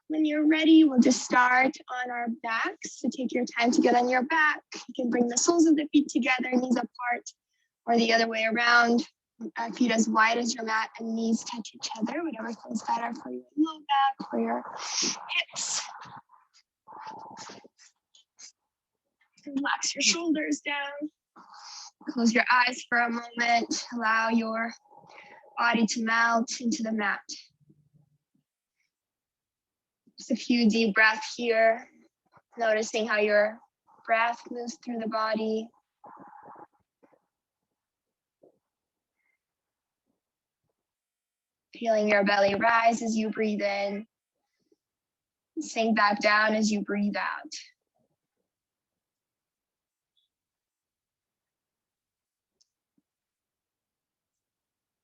When you're ready, we'll just start on our backs. So take your time to get on your back. You can bring the soles of the feet together, knees apart, or the other way around. Feet as wide as your mat and knees touch each other, whatever feels better for your low back, for your hips. Relax your shoulders down. Close your eyes for a moment. Allow your body to melt into the mat. Just a few deep breaths here, noticing how your breath moves through the body. Feeling your belly rise as you breathe in. Sink back down as you breathe out.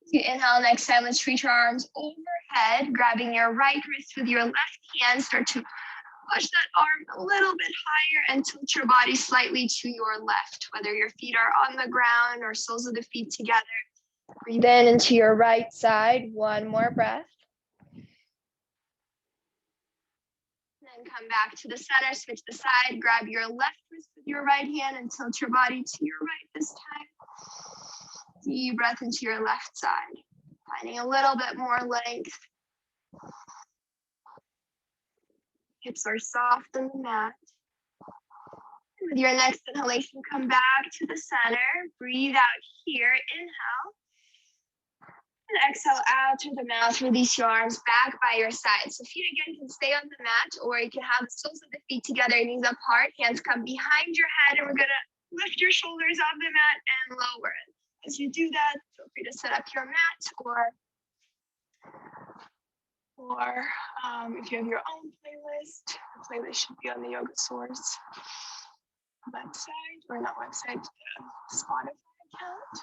As you inhale and exhale, let's reach our arms overhead, grabbing your right wrist with your left hand. Start to push that arm a little bit higher and tilt your body slightly to your left, whether your feet are on the ground or soles of the feet together. Breathe in into your right side. One more breath. Then come back to the center, switch the side, grab your left wrist with your right hand and tilt your body to your right this time. Deep breath into your left side, finding a little bit more length. Hips are soft on the mat. And with your next inhalation, come back to the center. Breathe out here, inhale. And exhale out through the mouth. Release your arms back by your side. So feet again can stay on the mat, or you can have the soles of the feet together, knees apart, hands come behind your head, and we're gonna lift your shoulders off the mat and lower it. As you do that, feel free to set up your mat, or if you have your own playlist, the playlist should be on the Yoga Source website, or not website, the Spotify account.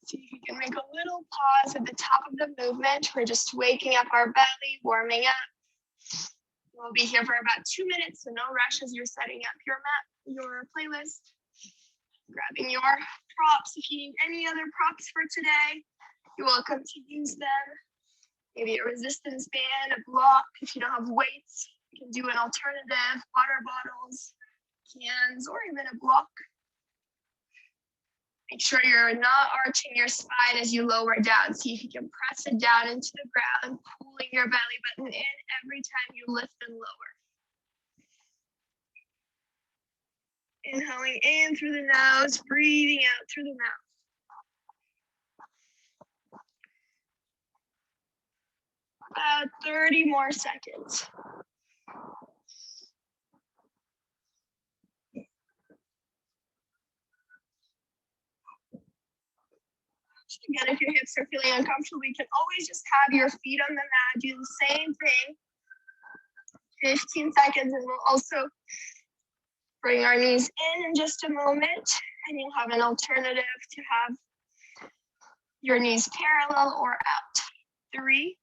See if you can make a little pause at the top of the movement. We're just waking up our belly, warming up. We'll be here for about 2 minutes, so no rush as you're setting up your mat, your playlist. Grabbing your props. If you need any other props for today, you're welcome to use them. Maybe a resistance band, a block. If you don't have weights, you can do an alternative, water bottles, cans, or even a block. Make sure you're not arching your spine as you lower down. See if you can press it down into the ground, pulling your belly button in every time you lift and lower. Inhaling in through the nose, breathing out through the mouth. About 30 more seconds. Again, if your hips are feeling uncomfortable, you can always just have your feet on the mat. Do the same thing. 15 seconds, and we'll also bring our knees in just a moment, and you'll have an alternative to have your knees parallel or out. 3,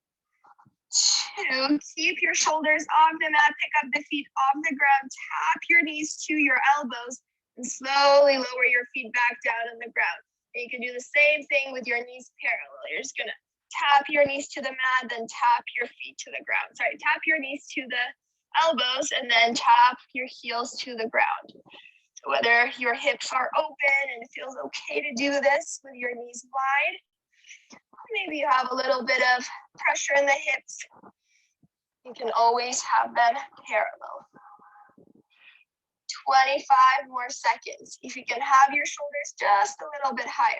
2, keep your shoulders off the mat, pick up the feet off the ground, tap your knees to your elbows, and slowly lower your feet back down on the ground. And you can do the same thing with your knees parallel. You're just gonna tap your knees to the mat, then tap your feet to the ground. Sorry, tap your knees to the elbows and then tap your heels to the ground. So whether your hips are open and it feels okay to do this with your knees wide, maybe you have a little bit of pressure in the hips, you can always have them parallel. 25 more seconds. If you can have your shoulders just a little bit higher.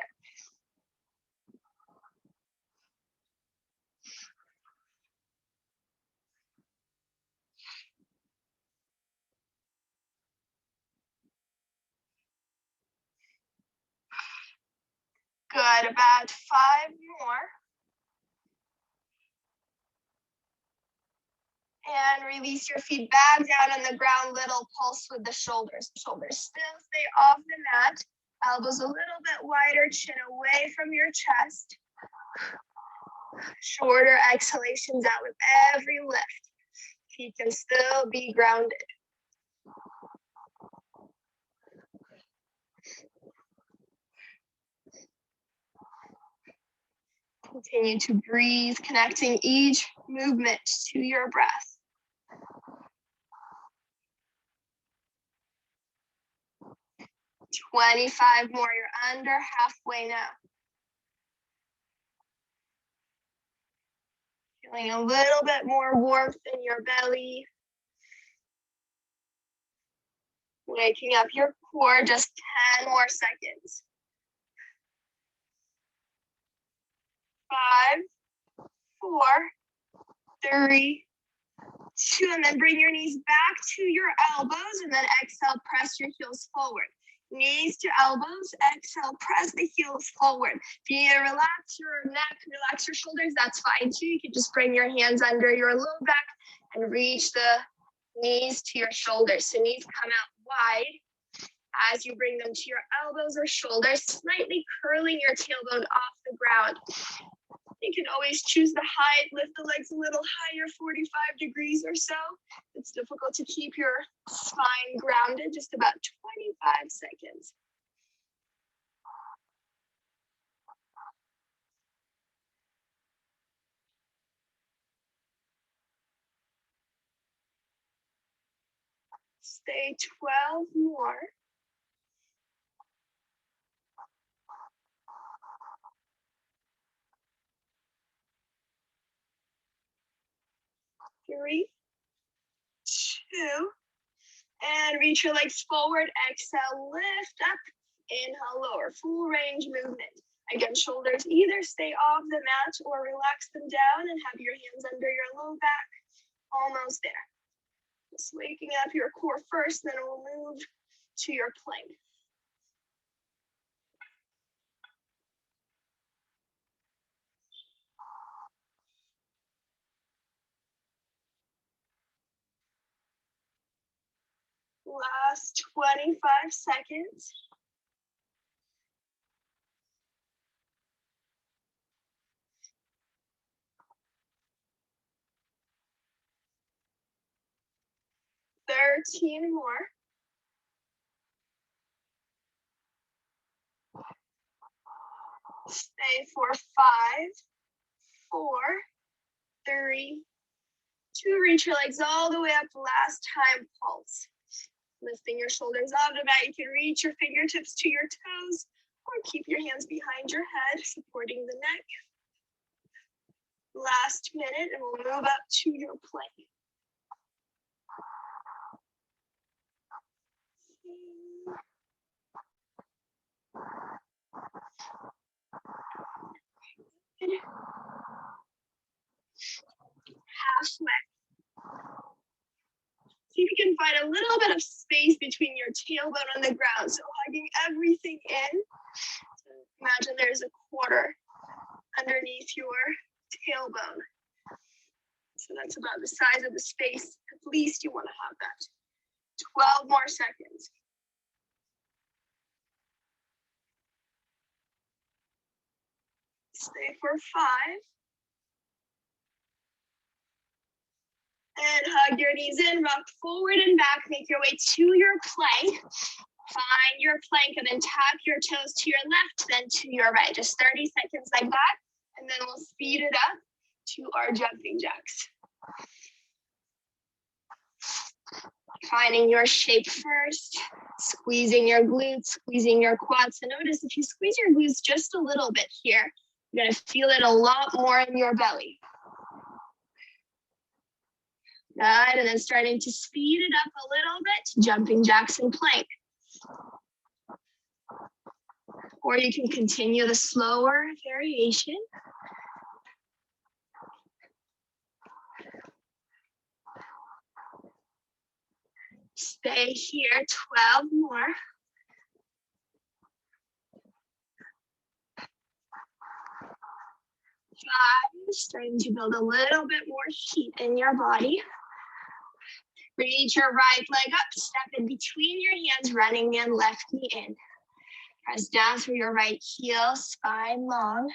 Good, about 5 more. And release your feet back down on the ground, little pulse with the shoulders. Shoulders still stay off the mat. Elbows a little bit wider, chin away from your chest. Shorter exhalations out with every lift. Feet can still be grounded. Continue to breathe, connecting each movement to your breath. "25 more, you're under halfway now. Feeling a little bit more warmth in your belly. Waking up your core, just 10 more seconds. 5, 4, 3, 2, and then bring your knees back to your elbows, and then exhale, press your heels forward. Knees to elbows, exhale, press the heels forward. If you need to relax your neck, relax your shoulders, that's fine too. You can just bring your hands under your low back and reach the knees to your shoulders. So knees come out wide as you bring them to your elbows or shoulders, slightly curling your tailbone off the ground. You can always choose the height, lift the legs a little higher, 45 degrees or so. It's difficult to keep your spine grounded, just about 25 seconds. Stay 12 more. 3, 2, and reach your legs forward. Exhale, lift up. Inhale, lower. Full range movement. Again, shoulders either stay off the mat or relax them down and have your hands under your low back. Almost there. Just waking up your core first, then we'll move to your plank. Last 25 seconds. Thirteen more. Stay for 5, 4, 3, 2. Reach your legs all the way up. Last time, pulse. Lifting your shoulders off the mat. You can reach your fingertips to your toes or keep your hands behind your head, supporting the neck. Last minute, and we'll move up to your plank. Halfway. See if you can find a little bit of space between your tailbone and the ground. So hugging everything in. So imagine there's a quarter underneath your tailbone. So that's about the size of the space. At least you want to have that. 12 more seconds. Stay for 5. And hug your knees in, rock forward and back. Make your way to your plank. Find your plank and then tap your toes to your left, then to your right. Just 30 seconds like that. And then we'll speed it up to our jumping jacks. Finding your shape first. Squeezing your glutes, squeezing your quads. So notice if you squeeze your glutes just a little bit here, you're going to feel it a lot more in your belly. Good, and then starting to speed it up a little bit, jumping jacks and plank. Or you can continue the slower variation. Stay here, 12 more. 5, starting to build a little bit more heat in your body. Reach your right leg up, step in between your hands, running in, left knee in. Press down through your right heel, spine long,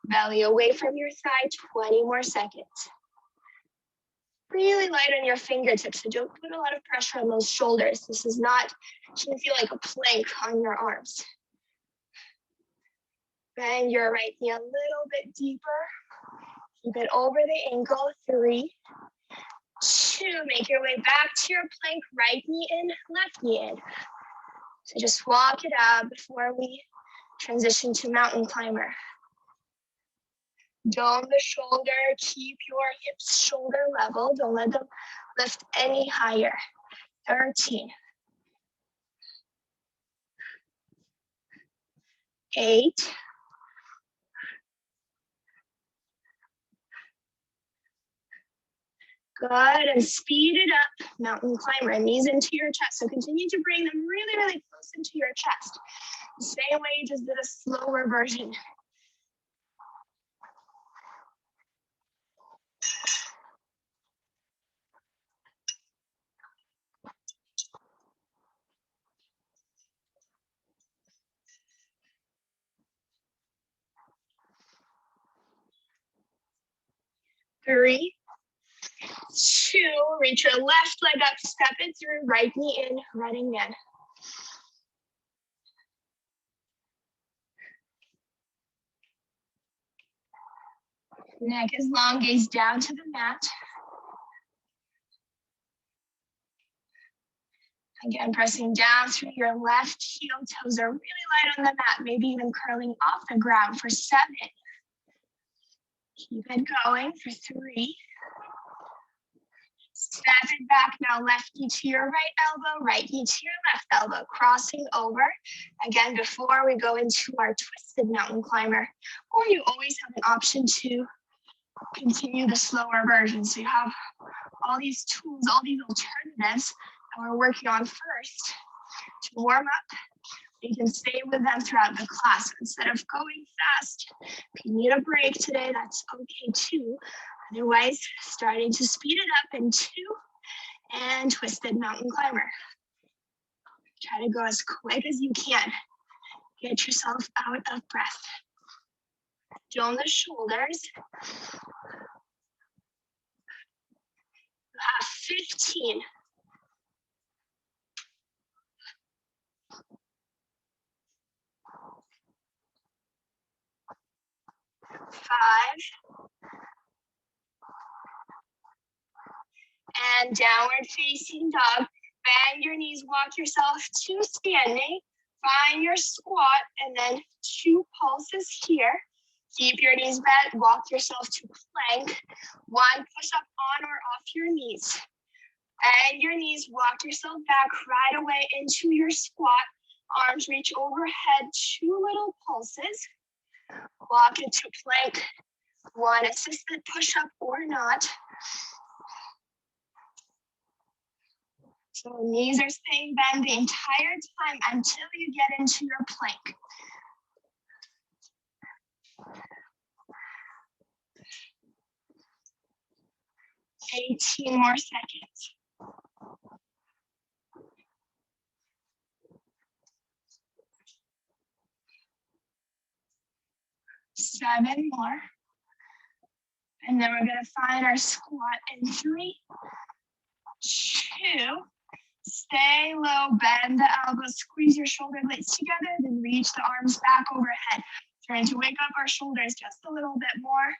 belly away from your thigh, 20 more seconds. Really light on your fingertips, so don't put a lot of pressure on those shoulders. This is not, shouldn't feel like a plank on your arms. Bend your right knee a little bit deeper. Keep it over the ankle. 3, 2, make your way back to your plank. Right knee in, left knee in. So just walk it out before we transition to mountain climber. Dome the shoulder, keep your hips shoulder level. Don't let them lift any higher. 13, 8, good, and speed it up. Mountain climber, knees into your chest. So continue to bring them really, really close into your chest. The same way you just did a slower version. Three, 2, reach your left leg up, step it through, right knee in, running in. Neck is long, gaze down to the mat. Again, pressing down through your left heel, toes are really light on the mat, maybe even curling off the ground for 7. Keep it going for 3. Step it back now, left knee to your right elbow, right knee to your left elbow, crossing over. Again, before we go into our twisted mountain climber, or you always have an option to continue the slower version. So you have all these tools, all these alternatives that we're working on first to warm up. You can stay with them throughout the class. Instead of going fast, if you need a break today, that's okay too. Otherwise, starting to speed it up in 2 and twisted mountain climber. Try to go as quick as you can. Get yourself out of breath. Dome the shoulders. You have 15. 5. And downward facing dog. Bend your knees, walk yourself to standing. Find your squat and then 2 pulses here. Keep your knees bent, walk yourself to plank. 1 push up on or off your knees. Bend your knees, walk yourself back right away into your squat. Arms reach overhead, 2 little pulses. Walk into plank. 1 assisted push up or not. So knees are staying bent the entire time until you get into your plank. More seconds. 7 more. And then we're gonna find our squat in 3, 2, stay low, bend the elbows, squeeze your shoulder blades together, then reach the arms back overhead. Trying to wake up our shoulders just a little bit more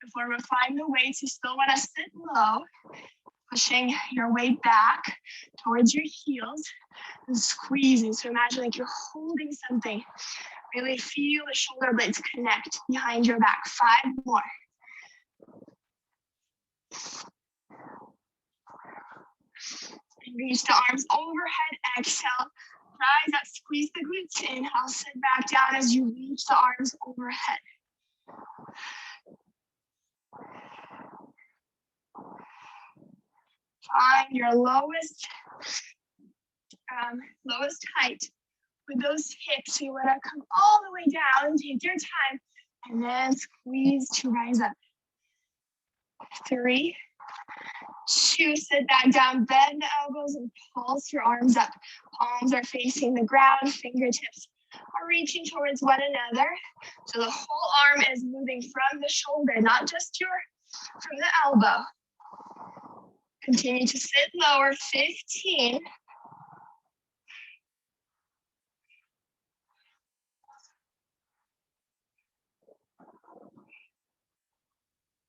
before we find the weights. You still wanna sit low, pushing your weight back towards your heels and squeezing. So imagine like you're holding something. Really feel the shoulder blades connect behind your back. 5 more. And reach the arms overhead, exhale. Rise up, squeeze the glutes. Inhale, sit back down as you reach the arms overhead. Find your lowest height with those hips. You want to come all the way down, take your time, and then squeeze to rise up. 3, 2, sit back down, bend the elbows and pulse your arms up. Palms are facing the ground, fingertips are reaching towards one another. So the whole arm is moving from the shoulder, not just from the elbow. Continue to sit lower, 15.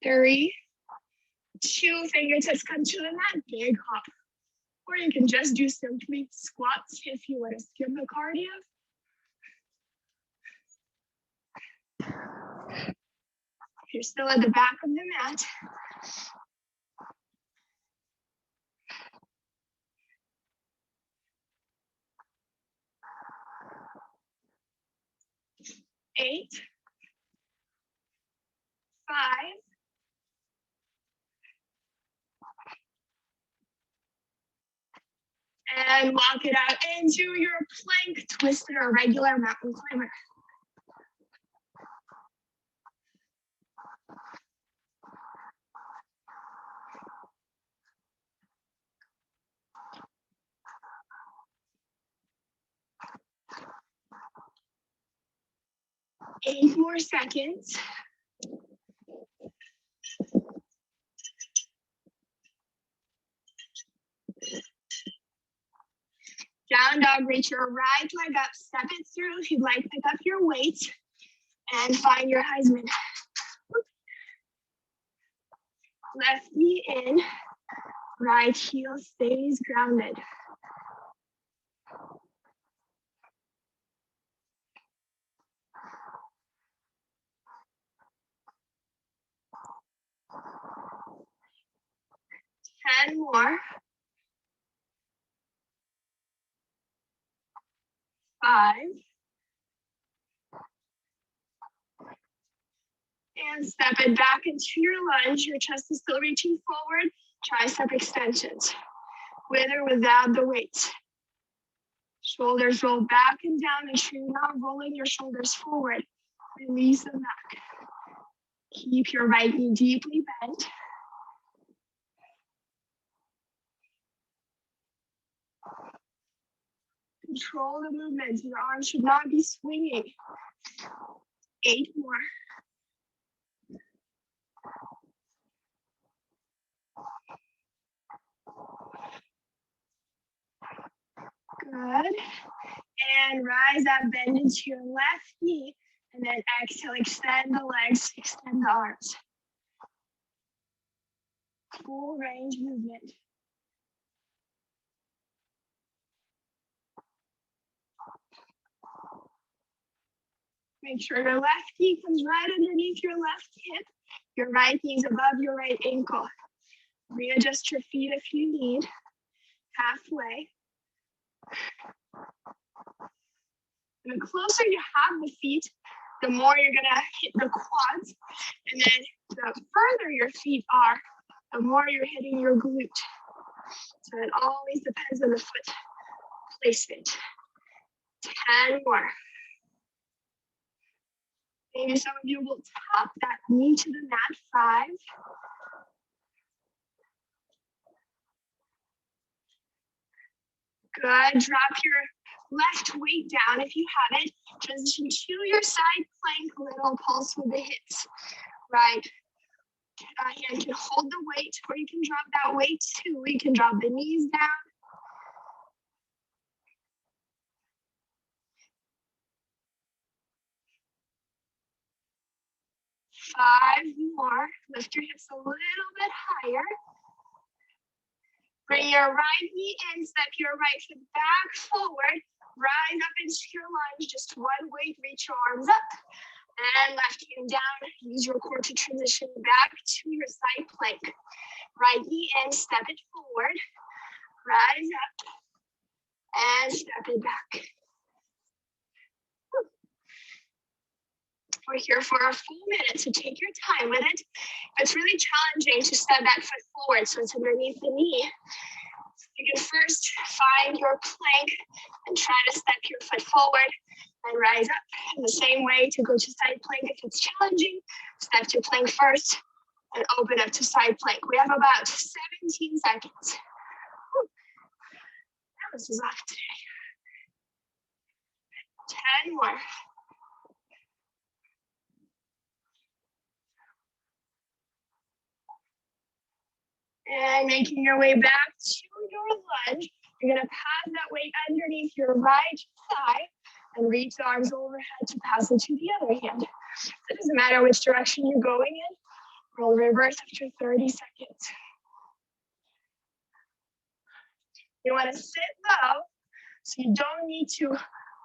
3, 2, fingertips come to the mat, big hop. Or you can just do simply squats if you want to skip the cardio. You're still at the back of the mat. Eight, 5, and walk it out into your plank, twisted or regular mountain climber. Eight more seconds. Down dog, reach your right leg up, step it through. If you'd like, pick up your weight and find your Heisman. Left knee in, right heel stays grounded. Ten more. 5. And step it back into your lunge. Your chest is still reaching forward. Tricep extensions, with or without the weight. Shoulders roll back and down. Make sure you're not rolling your shoulders forward. Release them back. Keep your right knee deeply bent. Control the movement. Your arms should not be swinging. 8 more. Good. And rise up, bend into your left knee. And then exhale, extend the legs, extend the arms. Full range movement. Make sure your left knee comes right underneath your left hip. Your right knee is above your right ankle. Readjust your feet if you need. Halfway. And the closer you have the feet, the more you're gonna hit the quads. And then the further your feet are, the more you're hitting your glute. So it always depends on the foot placement. 10 more. Maybe some of you will tap that knee to the mat. 5. Good. Drop your left weight down if you have it. Transition to your side plank, little pulse with the hips. Right hand can hold the weight, or you can drop that weight too. You can drop the knees down. 5 more. Lift your hips a little bit higher. Bring your right knee in, step your right foot back forward. Rise up into your lunge, just one weight, reach your arms up. And left hand down, use your core to transition back to your side plank. Right knee in, step it forward. Rise up and step it back. We're here for a full minute, so take your time with it. It's really challenging to step that foot forward, so it's underneath the knee. You can first find your plank and try to step your foot forward and rise up. In the same way to go to side plank if it's challenging, step to plank first and open up to side plank. We have about 17 seconds. This is off today. 10 more. And making your way back to your lunge. You're gonna pass that weight underneath your right thigh and reach the arms overhead to pass it to the other hand. It doesn't matter which direction you're going in. We'll reverse after 30 seconds. You want to sit low, so you don't need to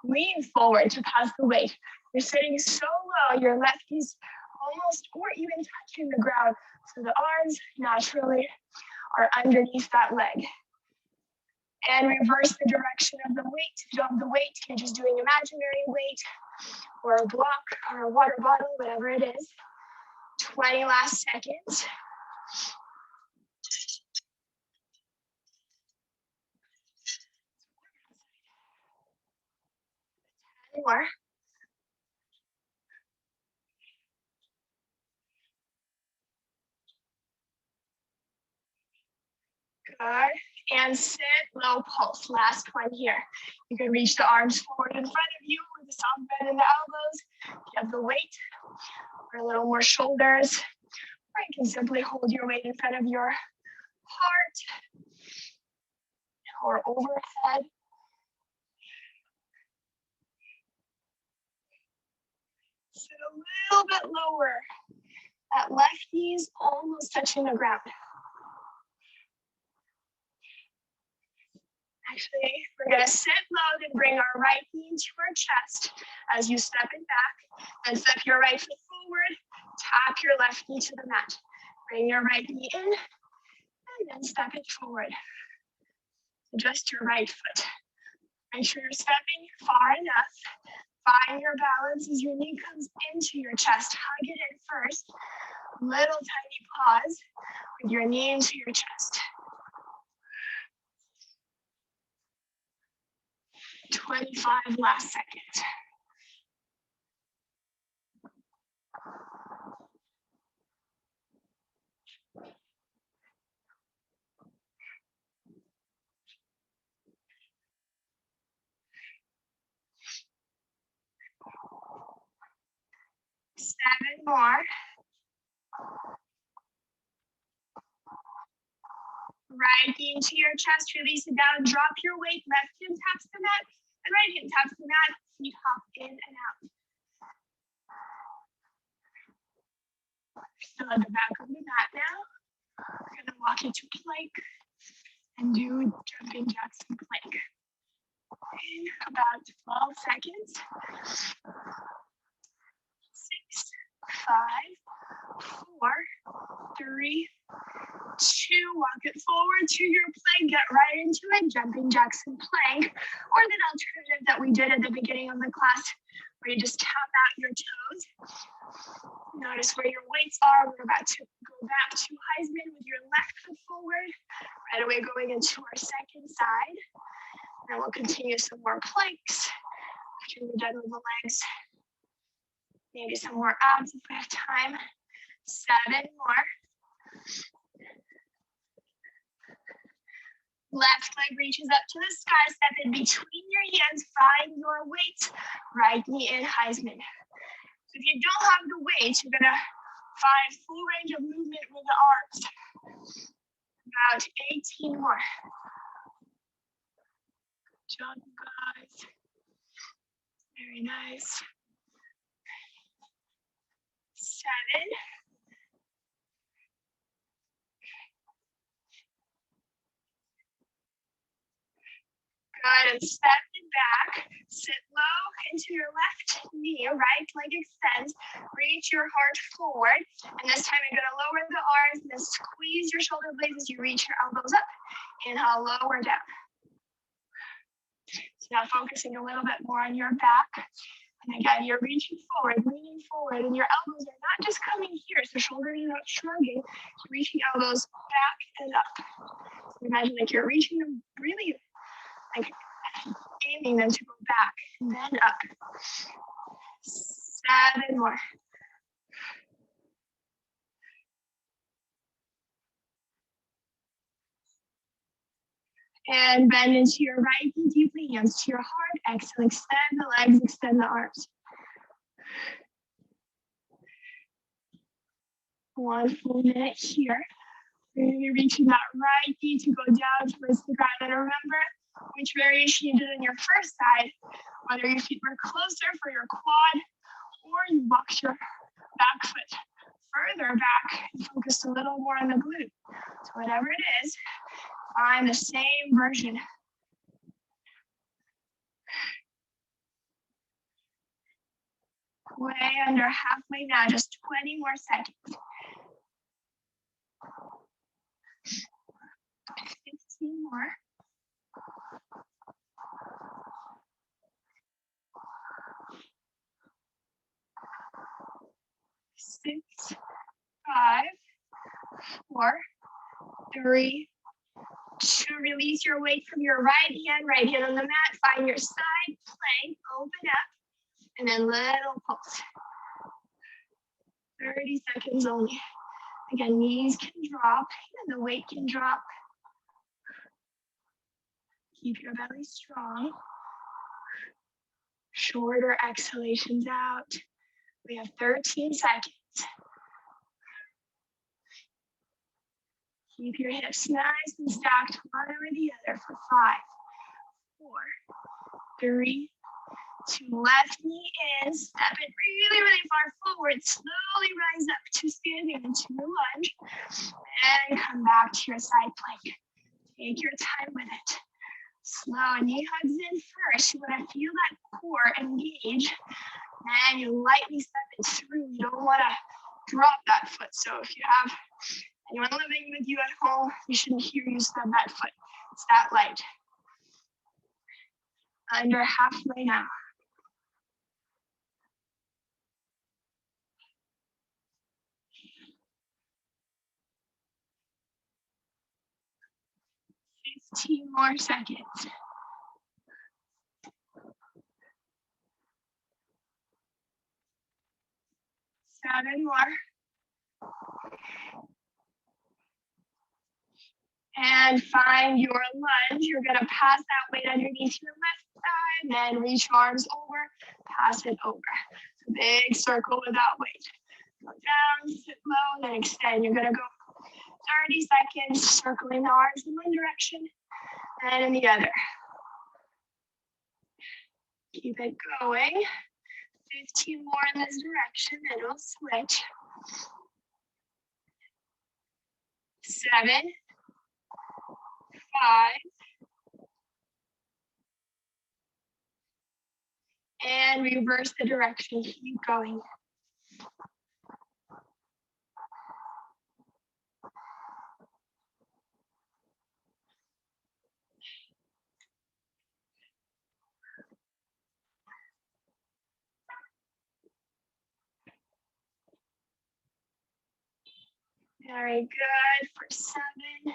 lean forward to pass the weight. You're sitting so low, your left knee's almost or even touching the ground. So the arms naturally are underneath that leg. And reverse the direction of the weight. If you don't have the weight, you're just doing imaginary weight or a block or a water bottle, whatever it is. 20 last seconds. 10 more. Good. And sit, low pulse. Last one here. You can reach the arms forward in front of you with a soft bend in the elbows. You have the weight, or a little more shoulders. Or you can simply hold your weight in front of your heart or overhead. Sit a little bit lower. That left knee's almost touching the ground. Actually, we're gonna sit low, then bring our right knee into our chest as you step it back. Then step your right foot forward, tap your left knee to the mat. Bring your right knee in, and then step it forward. Adjust your right foot. Make sure you're stepping far enough. Find your balance as your knee comes into your chest. Hug it in first. Little tiny pause with your knee into your chest. 25 last seconds. Seven more. Right knee into your chest, release it down, drop your weight, left hand taps the mat, and right hand taps the mat, feet hop in and out. Still at the back of the mat now. We're gonna walk into plank and do jumping jacks and plank. In about 12 seconds. 6, 5, 4, 3, 2, walk it forward to your plank, get right into it, jumping jacks and plank, or the alternative that we did at the beginning of the class, where you just tap out your toes. Notice where your weights are. We're about to go back to Heisman with your left foot forward, right away going into our second side. And we'll continue some more planks after we're done with the legs. Maybe some more abs if we have time. 7 more. Left leg reaches up to the sky, step in between your hands, find your weight, right knee in Heisman. So if you don't have the weight, you're gonna find full range of movement with the arms. About 18 more. Good job, guys. Very nice. 7. Good, and step it back. Sit low into your left knee, right leg extends. Reach your heart forward. And this time you're gonna lower the arms and then squeeze your shoulder blades as you reach your elbows up. Inhale, lower down. So now focusing a little bit more on your back. And again, you're reaching forward, leaning forward, and your elbows are not just coming here, so shoulders are not shrugging. You're reaching elbows back and up. So imagine like you're reaching them really, like aiming them to go back and then up. 7 more. And bend into your right knee deeply, hands to your heart. Exhale, extend the legs, extend the arms. 1 full minute here. We're going to be reaching that right knee to go down towards the ground. And remember which variation you did on your first side, whether your feet were closer for your quad or you walked your back foot further back and focus a little more on the glute. So whatever it is, find the same version. Way under halfway now, just 20 more seconds. 15 more. 6, 5, 4, 3, 2. Release your weight from your right hand on the mat. Find your side plank, open up, and then little pulse. 30 seconds only. Again, knees can drop and the weight can drop. Keep your belly strong. Shorter exhalations out. We have 13 seconds. Keep your hips nice and stacked, one over the other for 5, 4, 3, 2. Left knee in, step it really, really far forward. Slowly rise up to standing into your lunge. And come back to your side plank. Take your time with it. Slow, knee hugs in first. You want to feel that core engage. And you lightly step it through. You don't want to drop that foot. So if you have anyone living with you at home, you shouldn't hear you step that foot. It's that light. Under halfway now. Fifteen more seconds. 7 more. And find your lunge. You're gonna pass that weight underneath your left thigh, then reach your arms over, pass it over. Big circle without weight. Go down, sit low, then extend. You're gonna go 30 seconds, circling the arms in one direction and in the other. Keep it going. 15 more in this direction, then we'll switch. 7, 5, and reverse the direction. Keep going. Very good for 7, 5.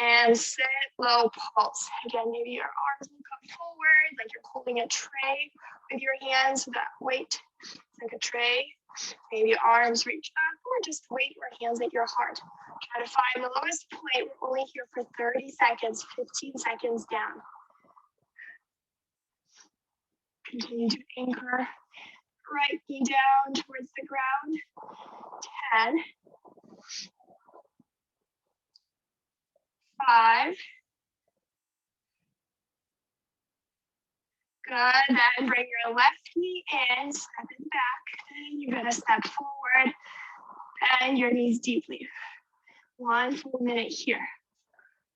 And sit, low pulse. Again, maybe your arms will come forward, like you're holding a tray with your hands, so that weight is like a tray. Maybe your arms reach up, or just weight your hands at your heart. Try to find the lowest point. We're only here for 30 seconds, 15 seconds down. Continue to anchor right knee down towards the ground. 10, 5. Good, then bring your left knee in, step it back, and you're gonna step forward, bend your knees deeply. 1 full minute here.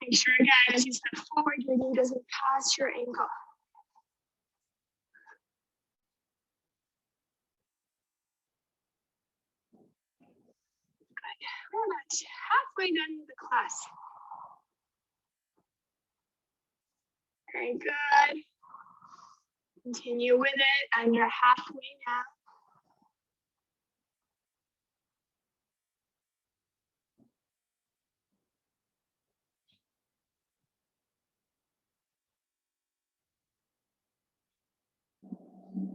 Make sure again, as you step forward, your knee doesn't pass your ankle. Good, we're about halfway done with the class. Very good. Continue with it, under halfway now.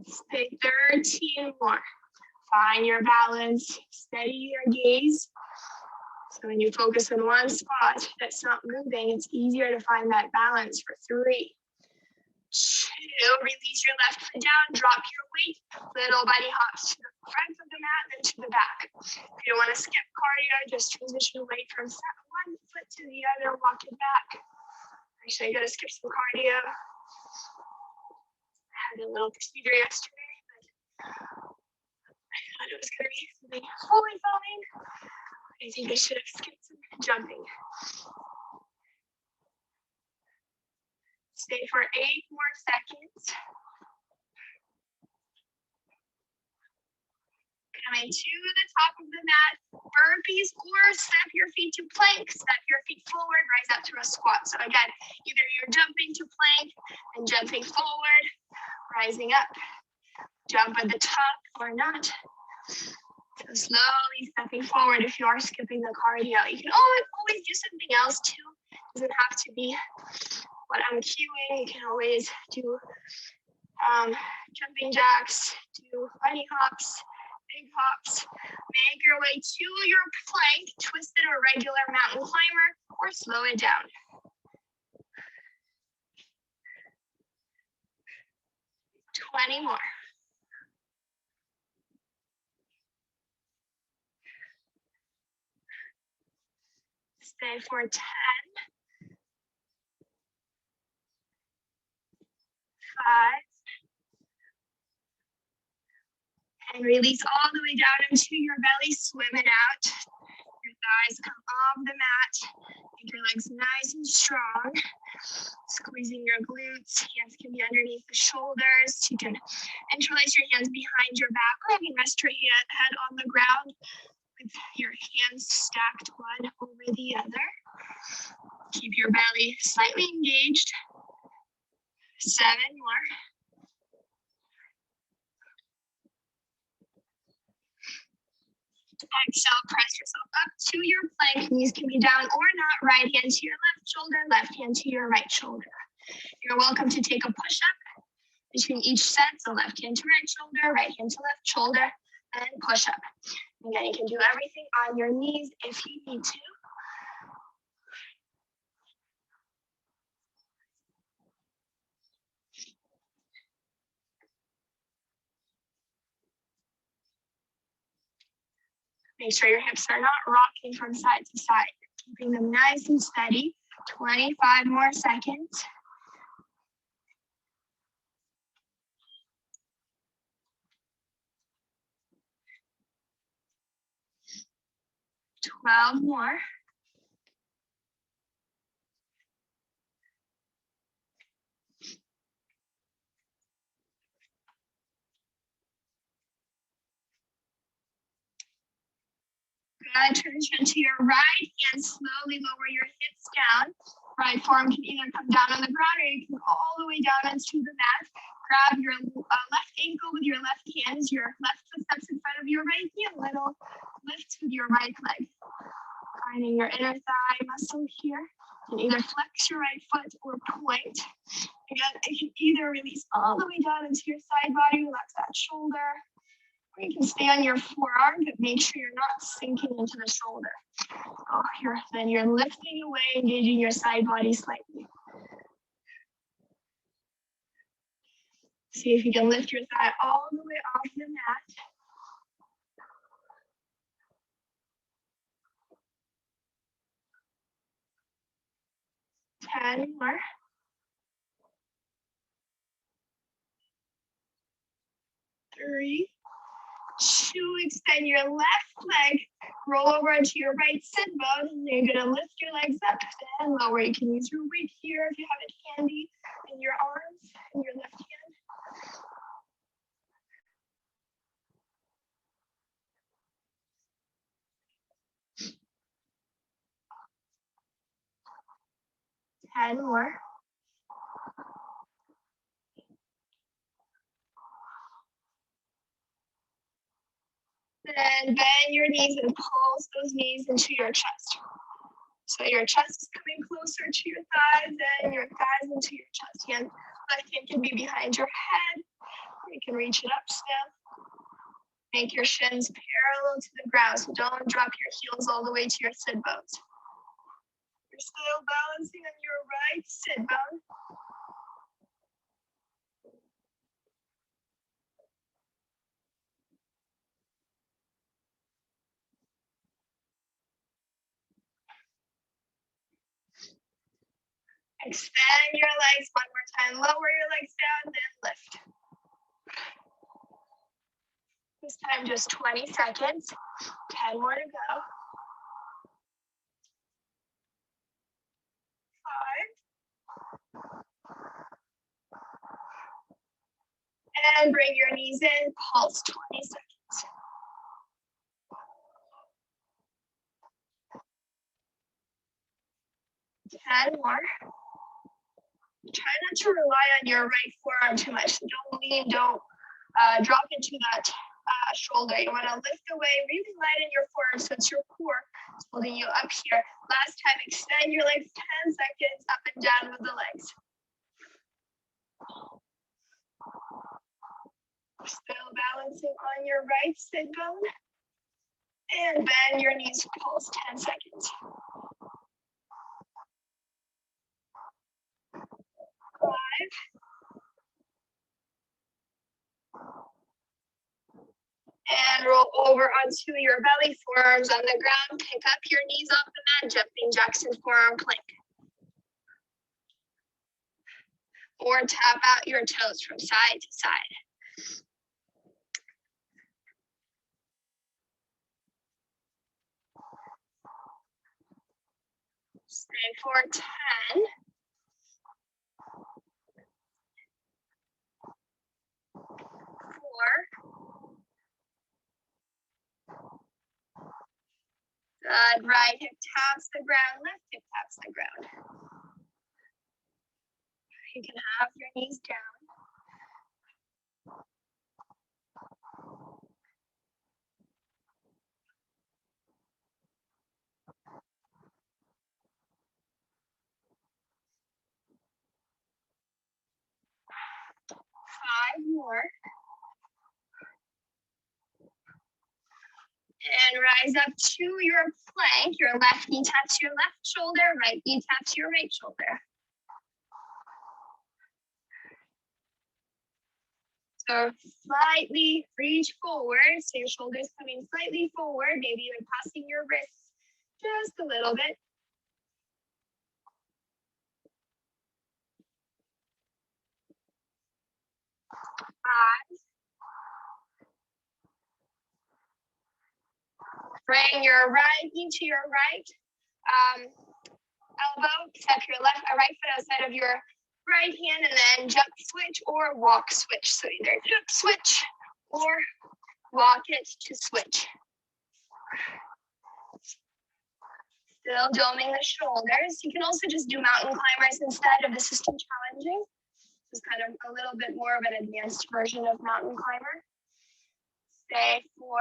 Stay 13 more. Find your balance, steady your gaze. So when you focus on one spot that's not moving, it's easier to find that balance for 3, 2, release your left foot down, drop your weight, little bunny hops to the front of the mat, then to the back. If you don't want to skip cardio, just transition weight from one foot to the other, walk it back. Actually, I gotta skip some cardio. had a little procedure yesterday, but I thought it was going to be something fully fine. I think I should have skipped some jumping. Stay for 8 more seconds. Coming to the top of the mat, burpees, or step your feet to plank, step your feet forward, rise up to a squat. So again, either you're jumping to plank and jumping forward, rising up, jump at the top or not. So slowly stepping forward if you are skipping the cardio. You can always do something else too. Doesn't have to be what I'm cueing. You can always do jumping jacks, do bunny hops, big hops. Make your way to your plank, twisted or regular mountain climber, or slow it down. Twenty more. Stay for 10. 5. And release all the way down into your belly, swimming out. Your thighs come off the mat. Make your legs nice and strong. Squeezing your glutes. Hands can be underneath the shoulders. You can interlace your hands behind your back, or you can rest your head on the ground with your hands stacked one over the other. Keep your belly slightly engaged. 7 more. Exhale, press yourself up to your plank. Knees can be down or not. Right hand to your left shoulder, left hand to your right shoulder. You're welcome to take a push-up between each set. So left hand to right shoulder, right hand to left shoulder, and push up. Again, you can do everything on your knees if you need to. Make sure your hips are not rocking from side to side. Keeping them nice and steady. 25 more seconds. 12 more. Good. Transition to your right hand. Slowly lower your hips down. Right forearm can either come down on the ground or you can all the way down onto the mat. Grab your left ankle with your left hand as your left foot steps in front of your right heel. Little lift with your right leg. Finding your inner thigh muscle here. You can either flex your right foot or point. Again, you can either release all the way down into your side body, relax that shoulder. Or you can stay on your forearm, but make sure you're not sinking into the shoulder. Then you're lifting away, engaging your side body slightly. See if you can lift your thigh all the way off the mat. Ten more. 3, 2, extend your left leg, roll over onto your right sit bone, and you're gonna lift your legs up and lower. You can use your weight here if you have it handy in your arms and your left hand. Ten more. Then bend your knees and pulse those knees into your chest. So your chest is coming closer to your thighs and your thighs into your chest. Left hand can be behind your head. You can reach it up still. Make your shins parallel to the ground. So don't drop your heels all the way to your sit bones. You're still balancing on your right sit bone. Extend your legs one more time. Lower your legs down, then lift. This time just 20 seconds. 10 more to go. 5. And bring your knees in, pulse 20 seconds. 10 more. Try not to rely on your right forearm too much. Don't lean, don't drop into that shoulder. You want to lift away, really lighten your forearm so it's your core holding you up here. Last time, extend your legs 10 seconds up and down with the legs. Still balancing on your right sit bone. And bend your knees, pulse 10 seconds. 5. And roll over onto your belly, forearms on the ground. Pick up your knees off the mat, jumping jacks and forearm plank. Or tap out your toes from side to side. Stay for 10. 4. Good. Right hip taps the ground, left hip taps the ground. You can have your knees down. 5 more. And rise up to your plank. Your left knee taps your left shoulder, right knee taps your right shoulder. So slightly reach forward. So your shoulders coming slightly forward, maybe even passing your wrists just a little bit. 5. Bring your right knee to your right elbow. Step your right foot outside of your right hand and then jump switch or walk switch. So either jump switch or walk it to switch. Still doming the shoulders. You can also just do mountain climbers instead if this is too challenging. This is kind of a little bit more of an advanced version of mountain climber. Stay for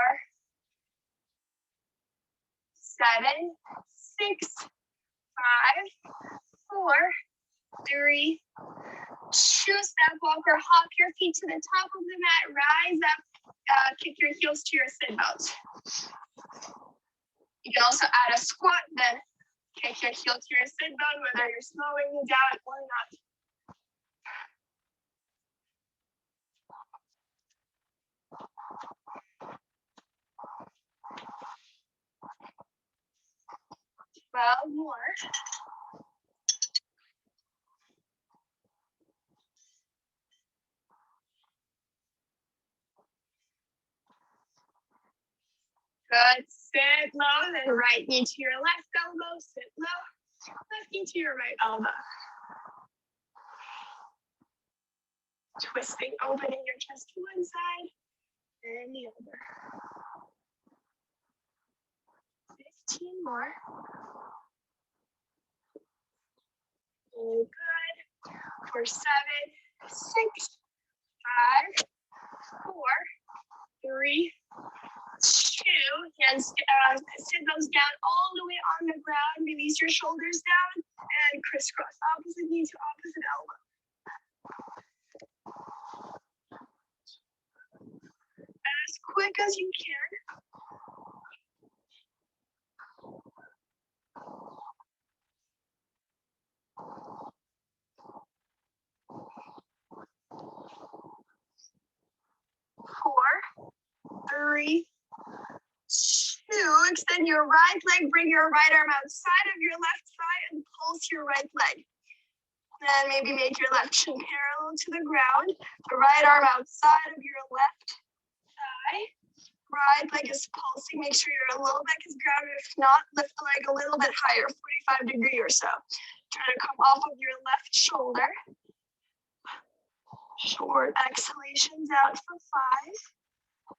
7, 6, 5, 4, 3, 2. Step walker, hop your feet to the top of the mat, rise up, kick your heels to your sit bones. You can also add a squat, then kick your heel to your sit bone, whether you're slowing it down or not. More. Good. Sit low, then right knee to your left elbow. Sit low, left knee to your right elbow. Twisting, opening your chest to one side and the other. 15 more. Good. For 7, 6, 5, 4, 3, 2. Hands sit those down all the way on the ground. Release your shoulders down and crisscross opposite knee to opposite elbow. As quick as you can. 4, 3, 2. Extend your right leg, bring your right arm outside of your left thigh and pulse your right leg. Then maybe make your left shin parallel to the ground. The right arm outside of your left thigh. right leg is pulsing. Make sure your low back is grounded. If not, lift the leg a little bit higher, 45 degree or so. Try to come off of your left shoulder. Short exhalations out for 5.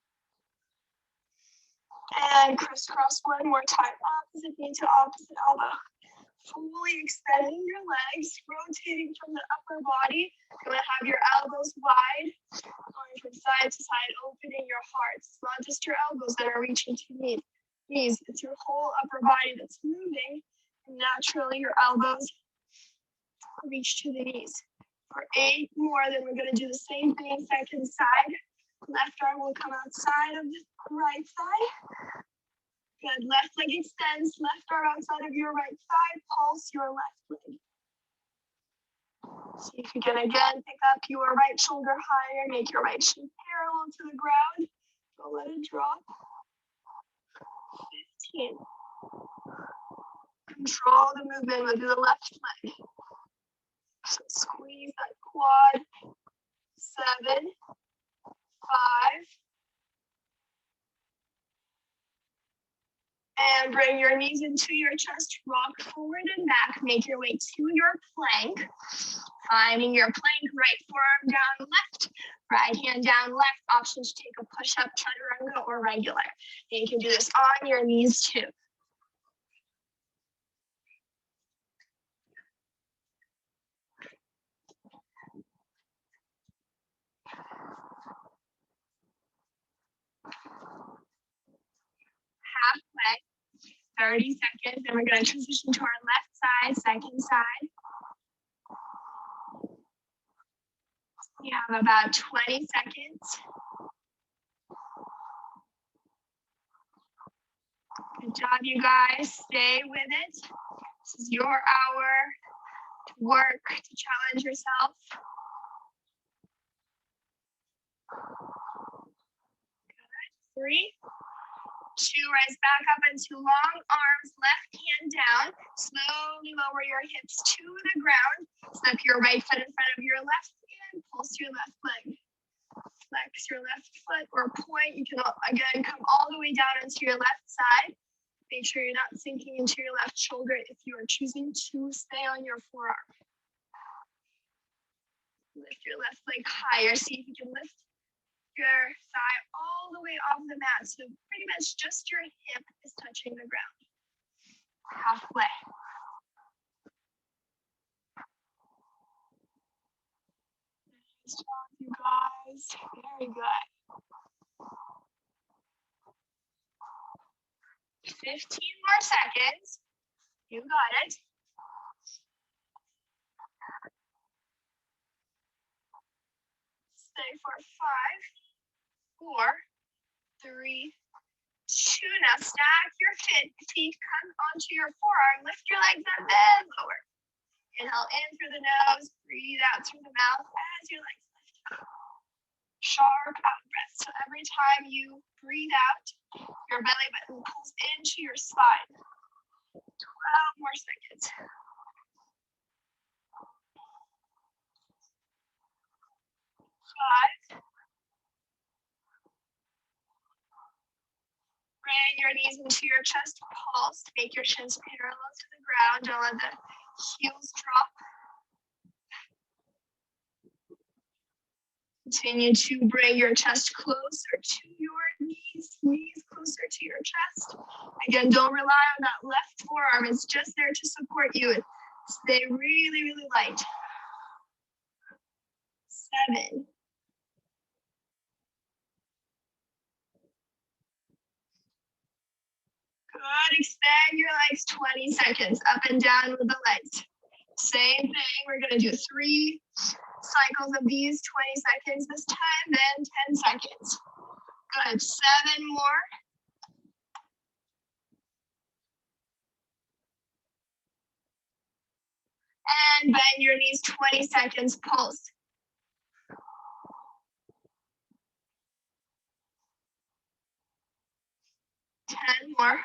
And crisscross one more time. Opposite knee to opposite elbow. Fully extending your legs, rotating from the upper body. You're gonna have your elbows wide, going from side to side, opening your heart. It's not just your elbows that are reaching to your knees. It's your whole upper body that's moving. And naturally, your elbows reach to the knees. For 8 more, then we're gonna do the same thing, second side. Left arm will come outside of the right side. Good, left leg extends, left arm outside of your right thigh, pulse your left leg. See if you can again pick up your right shoulder higher, make your right shin parallel to the ground. Don't let it drop. 15. Control the movement with the left leg. So squeeze that quad. 7, 5. And bring your knees into your chest, rock forward and back. Make your way to your plank. Finding your plank, right forearm down left, right hand down left. Options to take a push-up, chaturanga, or regular. And you can do this on your knees too. Halfway, 30 seconds, and we're going to transition to our left side, second side. You have about 20 seconds. Good job, you guys. Stay with it. This is your hour to work, to challenge yourself. Good. 3, 2, rise back up into long arms, left hand down. Slowly lower your hips to the ground. Step your right foot in front of your left hand. Pulse your left leg. Flex your left foot or point. You can, again, come all the way down into your left side. Make sure you're not sinking into your left shoulder if you are choosing to stay on your forearm. Lift your left leg higher. See if you can lift your thigh all the way off the mat. So pretty much just your hip is touching the ground. Halfway. Nice job, you guys. Very good. 15 more seconds. You got it. Stay for 5, 4, 3, 2. Now stack your feet, come onto your forearm. Lift your legs up and lower. Inhale in through the nose, breathe out through the mouth as your legs lift up. Sharp out breath. So every time you breathe out, your belly button pulls into your spine. 12 more seconds. 5. Bring your knees into your chest, pulse. Make your shins parallel to the ground. Don't let the heels drop. Continue to bring your chest closer to your knees closer to your chest. Again, don't rely on that left forearm. It's just there to support you. Stay really, really light. 7. Good. Extend your legs 20 seconds up and down with the legs. Same thing. We're going to do 3 cycles of these, 20 seconds this time, then 10 seconds. Good. 7 more. And bend your knees 20 seconds, pulse. 10 more.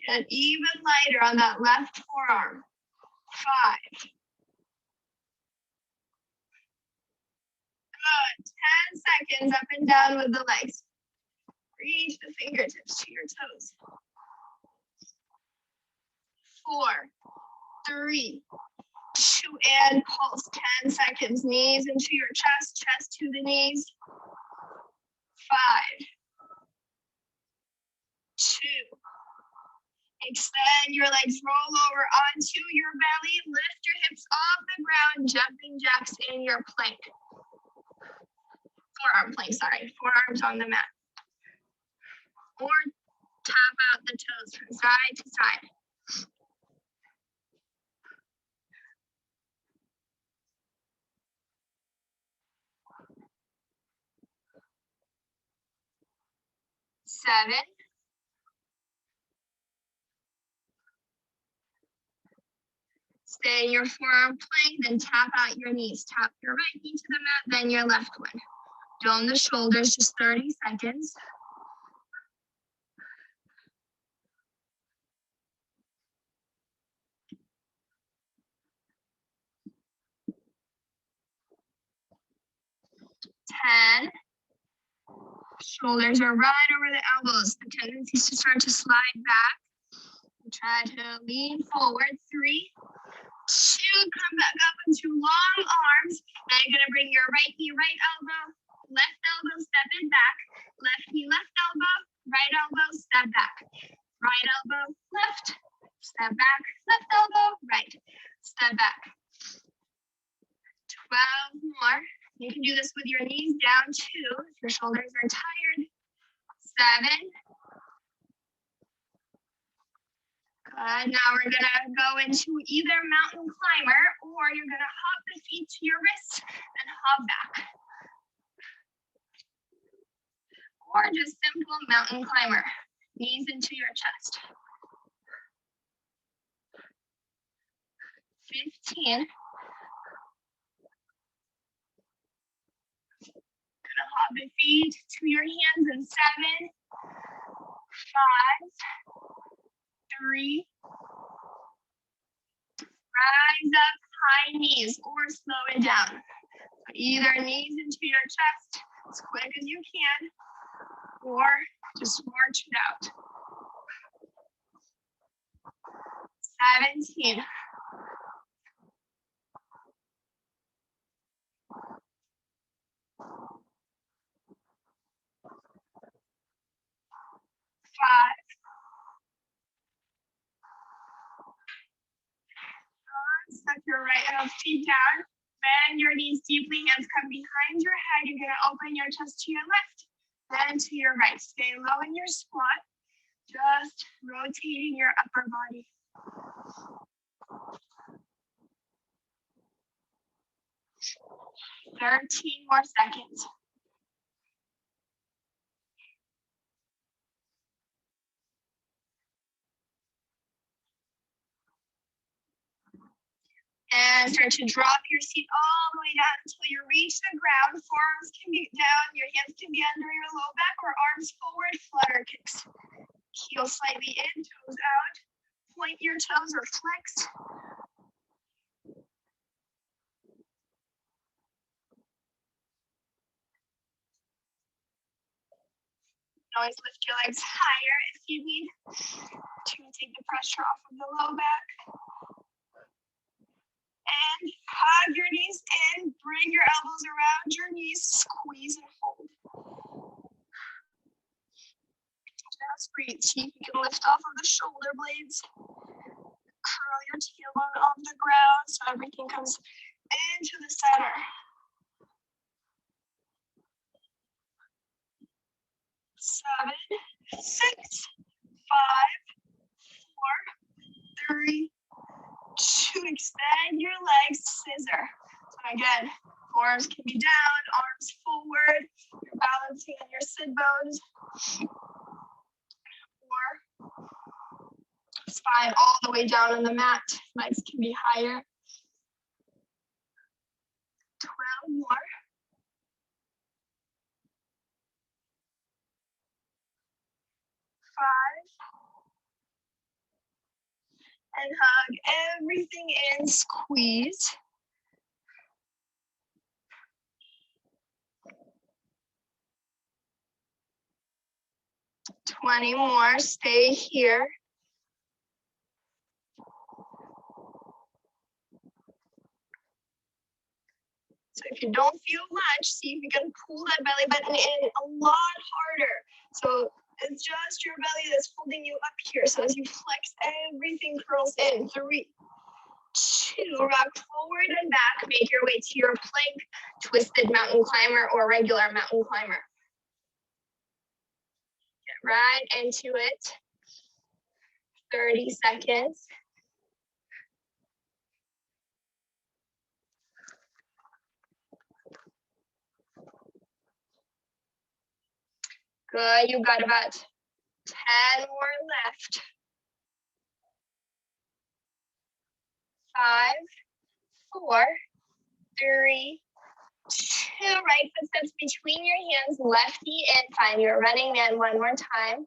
Get even lighter on that left forearm. 5. Good. 10 seconds up and down with the legs. Reach the fingertips to your toes. 4, 3, 2, and pulse. 10 seconds. Knees into your chest, chest to the knees. 5, 2. Extend your legs, roll over onto your belly, lift your hips off the ground, jumping jacks in your plank. Forearm plank, sorry. Forearms on the mat. Or tap out the toes from side to side. Seven. Stay in your forearm plank, then tap out your knees. Tap your right knee to the mat, then your left one. Dome the shoulders, just 30 seconds. 10. Shoulders are right over the elbows. The tendency is to start to slide back. Try to lean forward. 3, 2, come back up into long arms. Now you're gonna bring your right knee, right elbow, left elbow, step it back. Left knee, left elbow, right elbow, step back. Right elbow, left, step back. Left elbow, right, step back. 12 more. You can do this with your knees down too, if your shoulders are tired. 7. Good. Now we're gonna go into either mountain climber or you're gonna hop the feet to your wrists and hop back. Or just simple mountain climber. Knees into your chest. 15. Gonna hop the feet to your hands in 7, 5, 3. Rise up, high knees, or slow it down. Either knees into your chest as quick as you can, or just march it out. 17. Five. Step your right feet down. Bend your knees deeply. Hands come behind your head. You're going to open your chest to your left, then to your right. Stay low in your squat. Just rotating your upper body. 13 more seconds. And start to drop your seat all the way down until you reach the ground. Forearms can be down, your hands can be under your low back, or arms forward, flutter kicks. Heel slightly in, toes out. Point your toes or flex. Always lift your legs higher if you need to take the pressure off of the low back. And hug your knees in, bring your elbows around your knees, squeeze and hold. Just breathe. See if you can lift off of the shoulder blades. Curl your tailbone off the ground so everything comes into the center. 7, 6, 5, 4, 3, 2. Extend your legs, scissor. So again, forearms can be down, arms forward. You're balancing on your sit bones. Or spine all the way down on the mat. Legs can be higher. 12 more. 5. And hug everything in, squeeze. 20 more, stay here. So if you don't feel much, see if you can pull that belly button in a lot harder. So it's just your belly that's holding you up here. So as you flex, everything curls in. 3, 2, rock forward and back. Make your way to your plank, twisted mountain climber, or regular mountain climber. Get right into it. 30 seconds. Good, you've got about 10 more left. 5, 4, 3, 2, right footsteps between your hands, left knee in, find your running man one more time.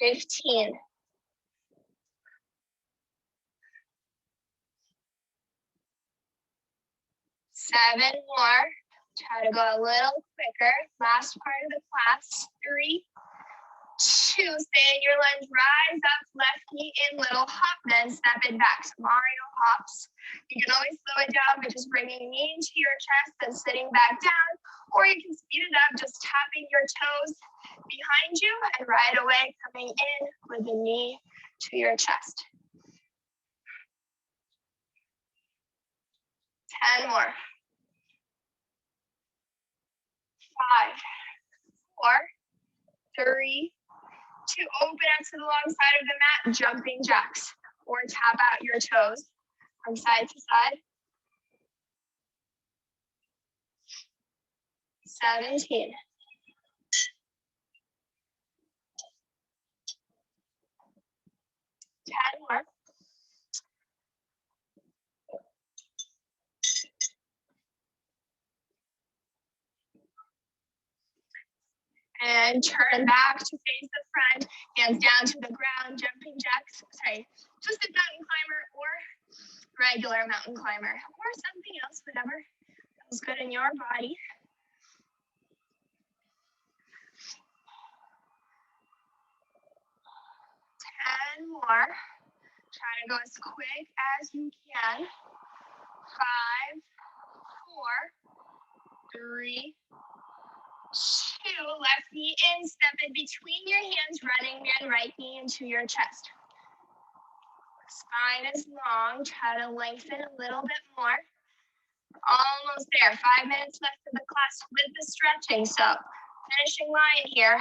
15. 7 more. Try to go a little quicker. Last part of the class. 3, 2. Stay in your lunge. Rise up, left knee in, little hop, then step it back. So Mario hops. You can always slow it down by just bringing knee into your chest and sitting back down. Or you can speed it up, just tapping your toes behind you and right away coming in with the knee to your chest. 10 more. 5, 4, 3, 2. Open up to the long side of the mat, jumping jacks, or tap out your toes from side to side. 17. 10 more. And turn back to face the front, hands down to the ground, jumping jacks, twisted mountain climber or regular mountain climber, or something else, whatever feels good in your body. 10 more. Try to go as quick as you can. 5, 4, 3, 2. Left knee in, step it between your hands, running man, right knee into your chest. Spine is long. Try to lengthen a little bit more. Almost there. 5 minutes left of the class with the stretching. So finishing line here.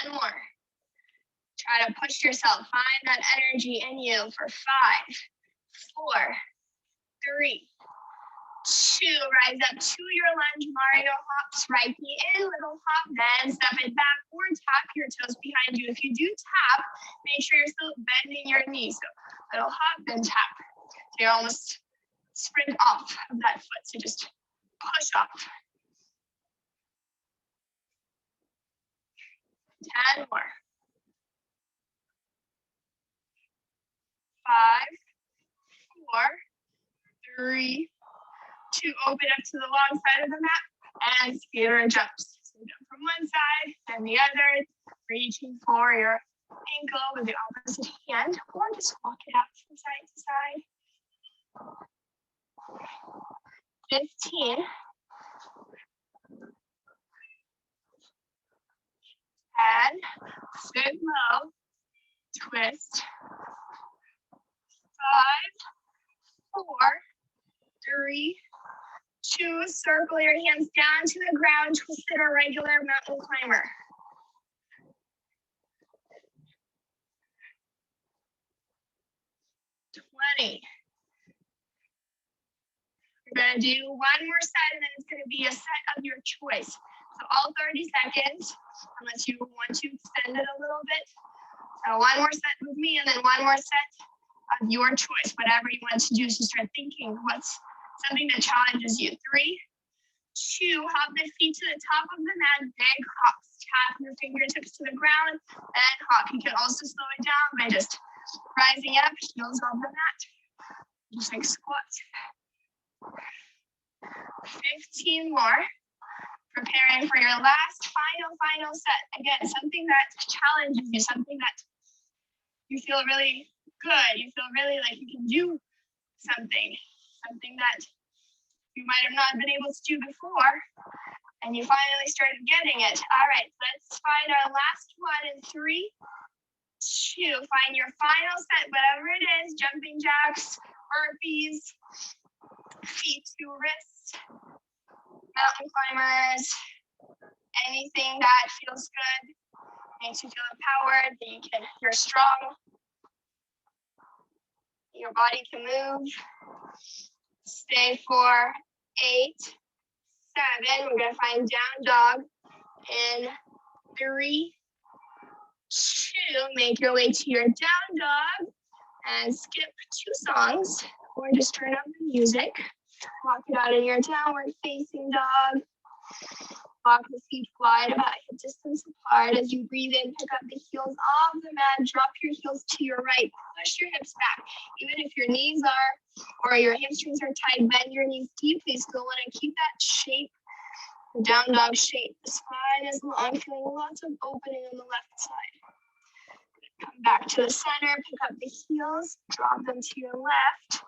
10 more. Try to push yourself. Find that energy in you for 5, 4, 3, 2. Rise up to your lunge. Mario hops. Right knee in, little hop. Then step it back or tap your toes behind you. If you do tap, make sure you're still bending your knees. So little hop, then tap. So you're almost sprint off of that foot. So just push off. 10 more. 5, 4, 3, 2. Open up to the long side of the mat and skater jumps. So jump from one side and the other, reaching for your ankle with the opposite hand, or just walk it out from side to side. 15. 10. Sit low. Twist. 5, 4, 3, 2. Circle your hands down to the ground. Twisted or regular mountain climber. 20. We're going to do one more set, and then it's going to be a set of your choice. So all 30 seconds, unless you want to extend it a little bit. So one more set with me, and then one more set of your choice, whatever you want to do. So start thinking, what's something that challenges you? 3, 2, hop the feet to the top of the mat, big hops. Tap your fingertips to the ground, then hop. You can also slow it down by just Rising up, heels on the mat. Just like squats. 15 more. Preparing for your last final set. Again, something that challenges you, something that you feel really good. You feel really like you can do something that you might have not been able to do before, and you finally started getting it. All right, let's find our last one in 3, 2. Find your final set, whatever it is, jumping jacks, burpees, feet to wrist, mountain climbers, anything that feels good, makes you feel empowered, that you're strong, your body can move. Stay for 8, 7. We're gonna find down dog in 3, 2. Make your way to your down dog and skip 2 songs, or just turn up the music. Walk it out in your downward facing dog. Walk the feet wide, about hip distance apart. As you breathe in, pick up the heels off the mat. Drop your heels to your right. Push your hips back. Even if your knees or your hamstrings are tight, bend your knees deeply. You still want to keep that shape, the down dog shape. The spine is long, feeling lots of opening on the left side. Come back to the center, pick up the heels, drop them to your left.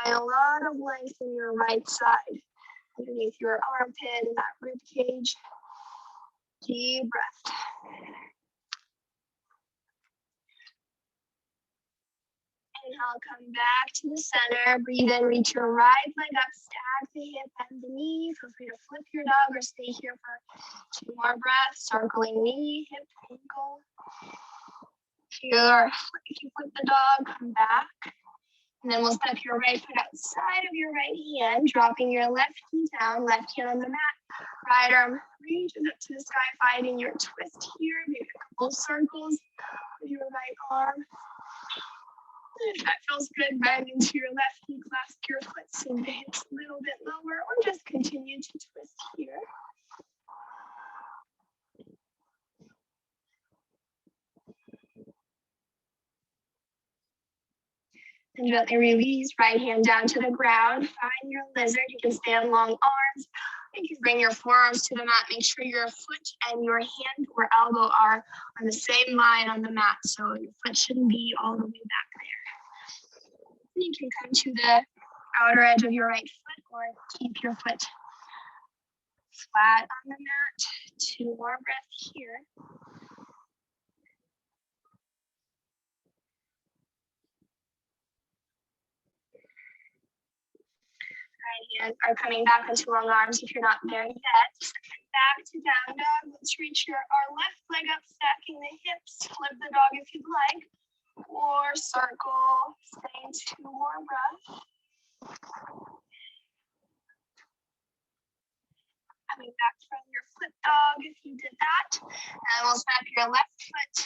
Find a lot of length in your right side, underneath your armpit and that rib cage. Deep breath. Inhale, come back to the center. Breathe in, reach your right leg up, stack the hip, bend the knee. Feel free to flip your dog or stay here for 2 more breaths. Circling knee, hip, ankle. Here, if you flip the dog, come back. And then we'll step your right foot outside of your right hand, dropping your left knee down, left hand on the mat. Right arm reaches up to the sky, finding your twist here. Maybe a couple circles with your right arm. If that feels good, bend into your left knee, clasp your foot, sink the hips a little bit lower, or just continue to twist here. And gently release, right hand down to the ground. Find your lizard. You can stand long arms. You can bring your forearms to the mat. Make sure your foot and your hand or elbow are on the same line on the mat. So your foot shouldn't be all the way back there. You can come to the outer edge of your right foot or keep your foot flat on the mat. 2 more breaths here. Right hand are coming back into long arms if you're not there yet. Back to down dog. Let's reach our left leg up, stacking the hips. Flip the dog if you'd like. Or circle. Staying 2 more breaths. Coming back from your flip dog if you did that. And we'll snap your left foot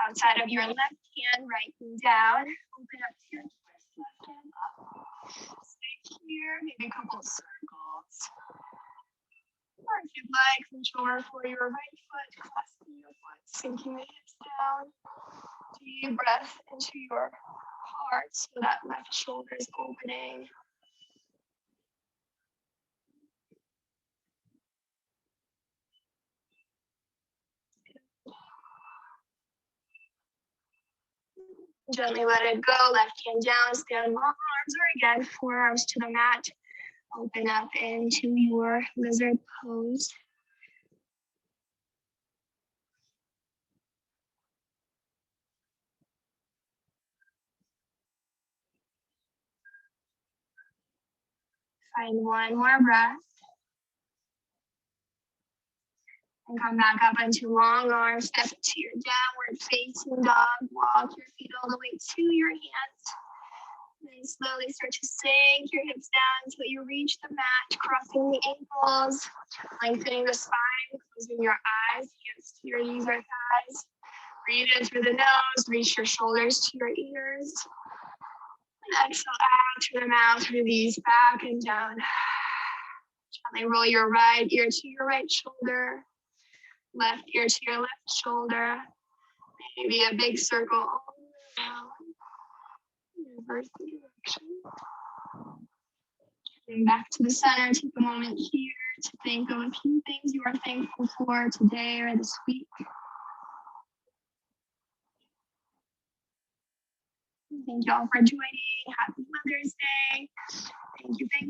outside of your left hand, right knee down. Open up to your twist, left hand up. Stay here, maybe a couple of circles. Or if you'd like, reach over for your right foot, clasping your foot, sinking the hips down. Deep breath into your heart so that left shoulder is opening. Gently let it go, left hand down, stand long arms, or again, forearms to the mat. Open up into your lizard pose. Find 1 more breath. And come back up into long arms, step to your downward facing dog. Walk your feet all the way to your hands. Then slowly start to sink your hips down until you reach the mat, crossing the ankles, lengthening the spine, closing your eyes, hands to your knees or thighs. Breathe in through the nose, reach your shoulders to your ears. And exhale out through the mouth, release back and down. Gently roll your right ear to your right shoulder, left ear to your left shoulder. Maybe a big circle Reverse the direction. And back to the center. Take a moment here to think of a few things you are thankful for today or this week. Thank you all for joining. Happy Mother's Day. Thank you.